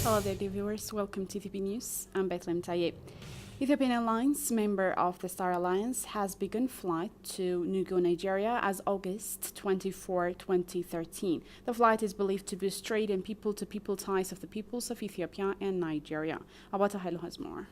Hello there, dear viewers. Welcome to TP News. I'm Bethlehem Taye. Ethiopian Airlines, member of the Star Alliance, has begun flight to Nugu, Nigeria as August 24, 2013. The flight is believed to boost trade and people-to-people ties of the peoples of Ethiopia and Nigeria. Abata Hailu has more.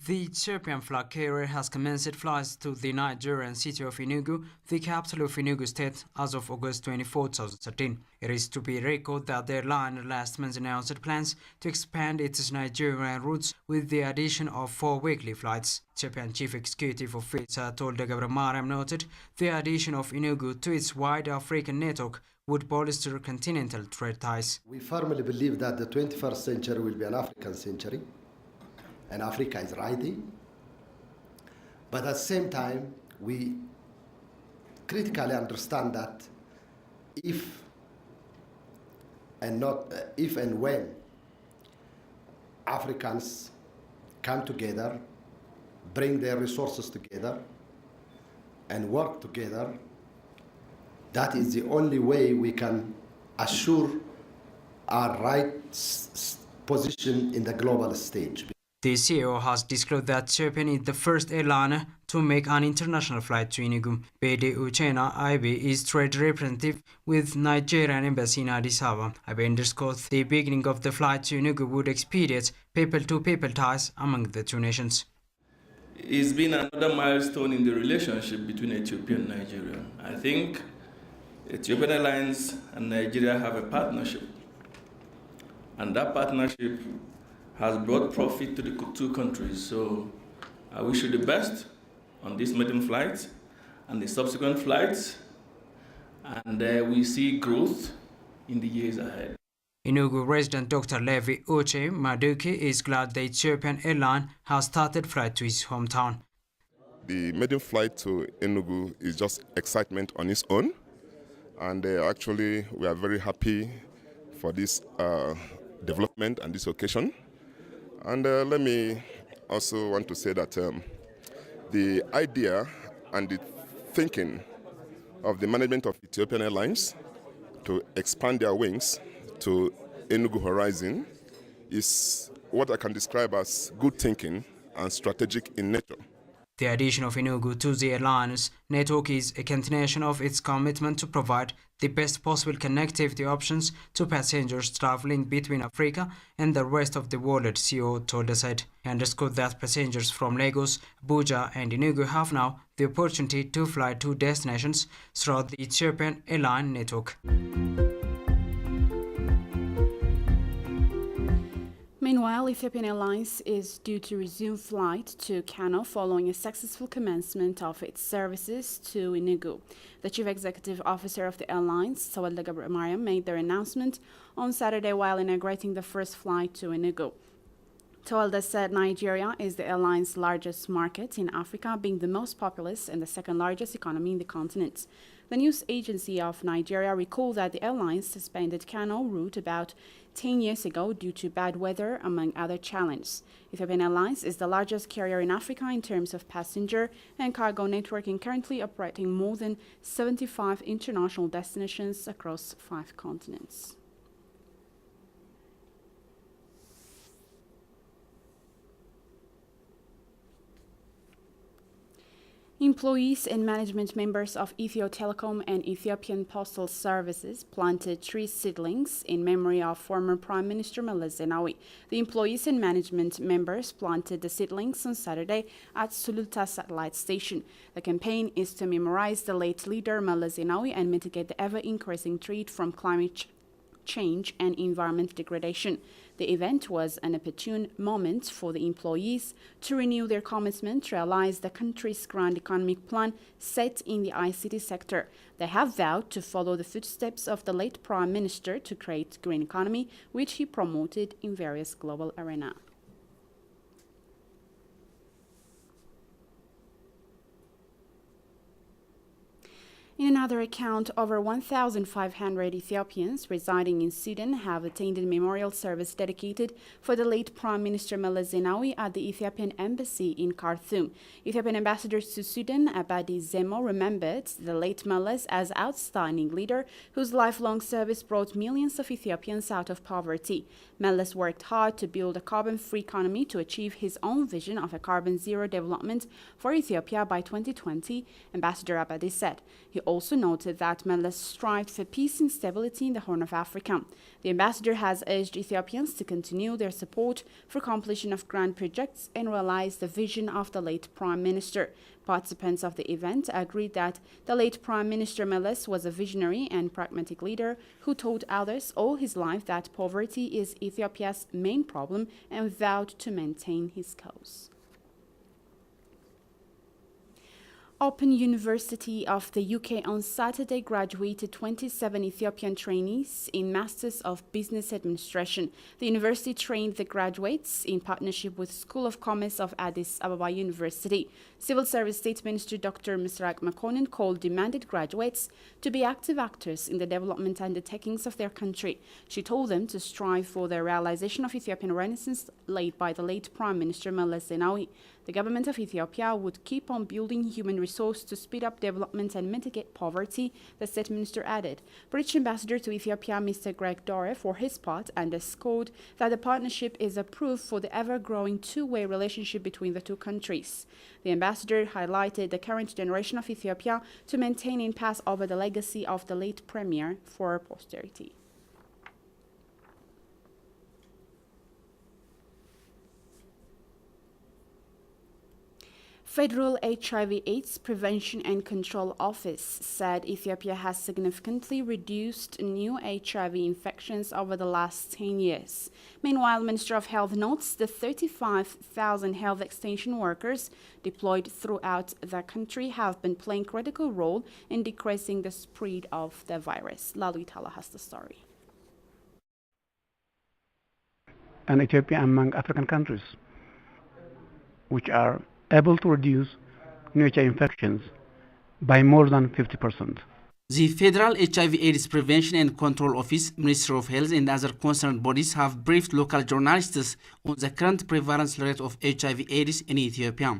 The Ethiopian flag carrier has commenced flights to the Nigerian city of Enugu, the capital of Enugu State, as of August 24, 2013. It is to be recalled that the airline last month announced plans to expand its Nigerian routes with the addition of 4 weekly flights. Ethiopian Chief Executive Officer Tolde Gebremariem noted the addition of Enugu to its wide African network would bolster continental trade ties. We firmly believe that the 21st century will be an African century, and Africa is rising. But at the same time, we critically understand that if and when Africans come together, bring their resources together, and work together, that is the only way we can assure our right position in the global stage. The CEO has disclosed that Ethiopian is the first airline to make an international flight to Enugu. Bede Uchenna Ibe is trade representative with Nigerian embassy in Addis Ababa. Ibe underscores the beginning of the flight to Enugu would expedite people-to-people ties among the two nations. It's been another milestone in the relationship between Ethiopia and Nigeria. I think Ethiopian Airlines and Nigeria have a partnership, and that partnership has brought profit to the two countries. So I wish you the best on this maiden flight and the subsequent flights, and we see growth in the years ahead. Enugu resident Dr. Levi Uche Maduki is glad the Ethiopian airline has started flight to his hometown. The maiden flight to Enugu is just excitement on its own, and actually we are very happy for this development and this occasion. And let me also want to say that the idea and the thinking of the management of Ethiopian Airlines to expand their wings to Enugu Horizon is what I can describe as good thinking and strategic in nature. The addition of Enugu to the airline's network is a continuation of its commitment to provide the best possible connectivity options to passengers traveling between Africa and the rest of the world, CEO Tolde said. He underscored that passengers from Lagos, Abuja and Enugu have now the opportunity to fly to destinations throughout the Ethiopian airline network. Meanwhile, Ethiopian Airlines is due to resume flight to Kano following a successful commencement of its services to Enugu. The Chief Executive Officer of the airlines, Tolde Gebremariem, made their announcement on Saturday while inaugurating the first flight to Enugu. Tolde said Nigeria is the airline's largest market in Africa, being the most populous and the second largest economy in the continent. The news agency of Nigeria recalled that the airline suspended Kano route about 10 years ago due to bad weather, among other challenges. Ethiopian Airlines is the largest carrier in Africa in terms of passenger and cargo networking, currently operating more than 75 international destinations across 5 continents. Employees and management members of Ethio Telecom and Ethiopian Postal Services planted tree seedlings in memory of former Prime Minister Meles Zenawi. The employees and management members planted the seedlings on Saturday at Sululta Satellite Station. The campaign is to memorize the late leader Meles Zenawi and mitigate the ever-increasing threat from climate change and environment degradation. The event was an opportune moment for the employees to renew their commitment to realize the country's grand economic plan set in the ICT sector. They have vowed to follow the footsteps of the late Prime Minister to create green economy, which he promoted in various global arenas. In another account, over 1,500 Ethiopians residing in Sudan have attended memorial service dedicated for the late Prime Minister Meles Zenawi at the Ethiopian Embassy in Khartoum. Ethiopian ambassador to Sudan, Abadi Zemo, remembered the late Meles as outstanding leader whose lifelong service brought millions of Ethiopians out of poverty. Meles worked hard to build a carbon-free economy to achieve his own vision of a carbon-zero development for Ethiopia by 2020, Ambassador Abadi said. He also noted that Meles strived for peace and stability in the Horn of Africa. The ambassador has urged Ethiopians to continue their support for completion of grand projects and realize the vision of the late Prime Minister. Participants of the event agreed that the late Prime Minister Meles was a visionary and pragmatic leader who taught others all his life that poverty is Ethiopia's main problem and vowed to maintain his cause. Open University of the UK on Saturday graduated 27 Ethiopian trainees in Masters of Business Administration. The university trained the graduates in partnership with School of Commerce of Addis Ababa University. Civil Service State Minister Dr. Misrak Makonnen called demanded graduates to be active actors in the development undertakings of their country. She told them to strive for the realization of Ethiopian Renaissance laid by the late Prime Minister Meles Zenawi. The government of Ethiopia would keep on building human resource to speed up development and mitigate poverty, the State Minister added. British Ambassador to Ethiopia, Mr. Greg Dore, for his part, underscored that the partnership is a proof for the ever-growing two-way relationship between the two countries. The ambassador highlighted the current generation of Ethiopia to maintain and pass over the legacy of the late premier for posterity. Federal HIV/AIDS Prevention and Control Office said Ethiopia has significantly reduced new HIV infections over the last 10 years. Meanwhile, Minister of Health notes the 35,000 health extension workers deployed throughout the country have been playing a critical role in decreasing the spread of the virus. Lalu Itala has the story. And Ethiopia among African countries, which are able to reduce new HIV infections by more than 50%. The Federal HIV/AIDS Prevention and Control Office, Ministry of Health and other concerned bodies have briefed local journalists on the current prevalence rate of HIV/AIDS in Ethiopia.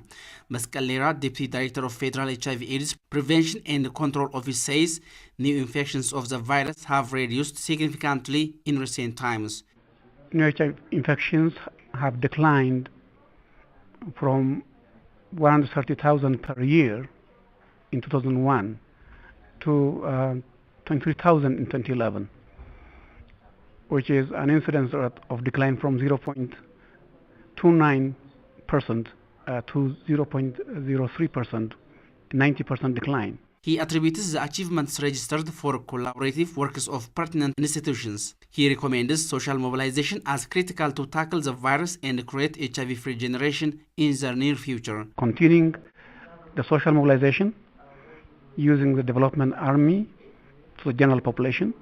Meskel Lera, Deputy Director of Federal HIV/AIDS Prevention and Control Office, says new infections of the virus have reduced significantly in recent times. New HIV infections have declined from 130,000 per year in 2001 to 23,000 in 2011, which is an incidence rate of decline from 0.29% to 0.03%, 90% decline. He attributes the achievements registered for collaborative works of pertinent institutions. He recommends social mobilization as critical to tackle the virus and create HIV-free generation in the near future. Continuing the social mobilization using the development army to the general population,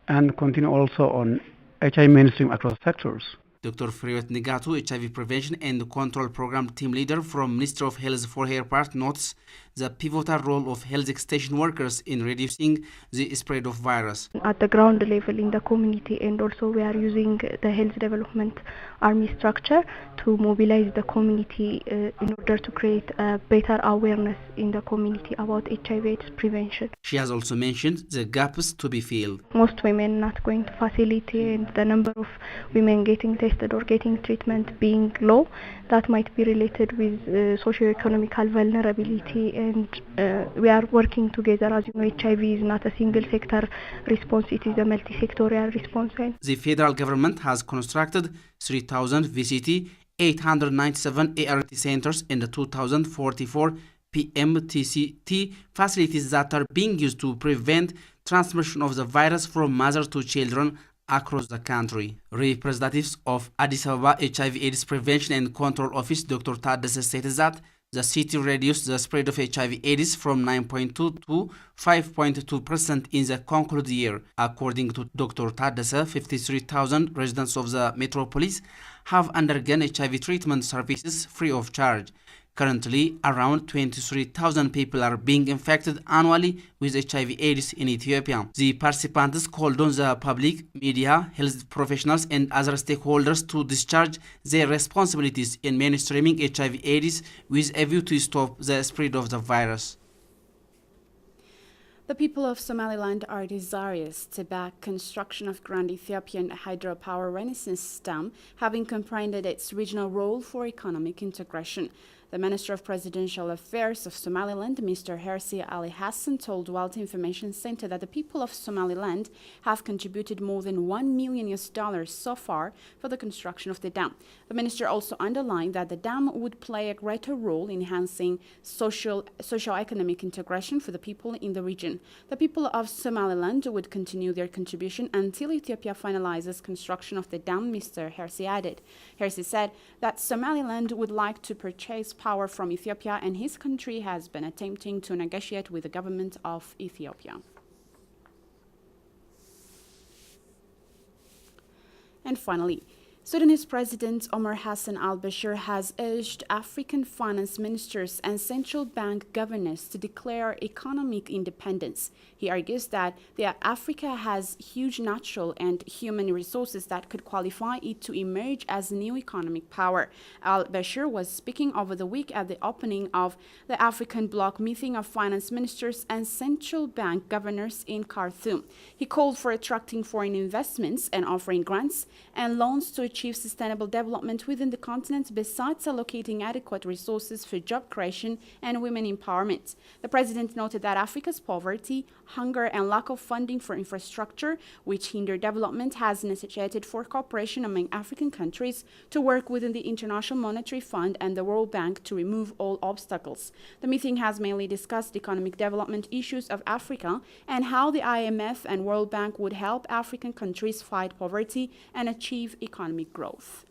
and continue also on HIV mainstream across sectors. Dr. Friot Nigatu, HIV Prevention and Control Program Team Leader from Ministry of Health, for her part, notes the pivotal role of health extension workers in reducing the spread of virus. At the ground level in the community, and also we are using the health development army structure to mobilize the community in order to create a better awareness in the community about HIV/AIDS prevention. She has also mentioned the gaps to be filled. Most women not going to facility, and the number of women getting tested or getting treatment being low, that might be related with socio-economical vulnerability, and we are working together. As you know, HIV is not a single sector response, it is a multi-sectorial response. The federal government has constructed 3,000 VCT, 897 ART centers and 2,044 PMTCT facilities that are being used to prevent transmission of the virus from mother to children across the country. Representatives of Addis Ababa HIV/AIDS Prevention and Control Office, Dr. Taddese, stated that the city reduced the spread of HIV/AIDS from 9.2 to 5.2% in the concluded year. According to Dr. Taddese, 53,000 residents of the metropolis have undergone HIV treatment services free of charge. Currently, around 23,000 people are being infected annually with HIV/AIDS in Ethiopia. The participants called on the public, media, health professionals, and other stakeholders to discharge their responsibilities in mainstreaming HIV/AIDS with a view to stop the spread of the virus. The people of Somaliland are desirous to back construction of Grand Ethiopian Hydropower Renaissance Dam, having comprehended its regional role for economic integration. The Minister of Presidential Affairs of Somaliland, Mr. Hersi Ali Hassan, told Wealth Information Center that the people of Somaliland have contributed more than $1 million so far for the construction of the dam. The minister also underlined that the dam would play a greater role in enhancing socio-economic integration for the people in the region. The people of Somaliland would continue their contribution until Ethiopia finalizes construction of the dam, Mr. Hersi added. Hersi said that Somaliland would like to purchase power from Ethiopia, and his country has been attempting to negotiate with the government of Ethiopia. And finally, Sudanese President Omar Hassan al-Bashir has urged African finance ministers and central bank governors to declare economic independence. He argues that Africa has huge natural and human resources that could qualify it to emerge as a new economic power. Al-Bashir was speaking over the week at the opening of the African Bloc meeting of finance ministers and central bank governors in Khartoum. He called for attracting foreign investments and offering grants and loans to achieve sustainable development within the continent, besides allocating adequate resources for job creation and women empowerment. The president noted that Africa's poverty, hunger, and lack of funding for infrastructure, which hinder development, has necessitated for cooperation among African countries to work within the International Monetary Fund and the World Bank to remove all obstacles. The meeting has mainly discussed economic development issues of Africa and how the IMF and World Bank would help African countries fight poverty and achieve economic growth.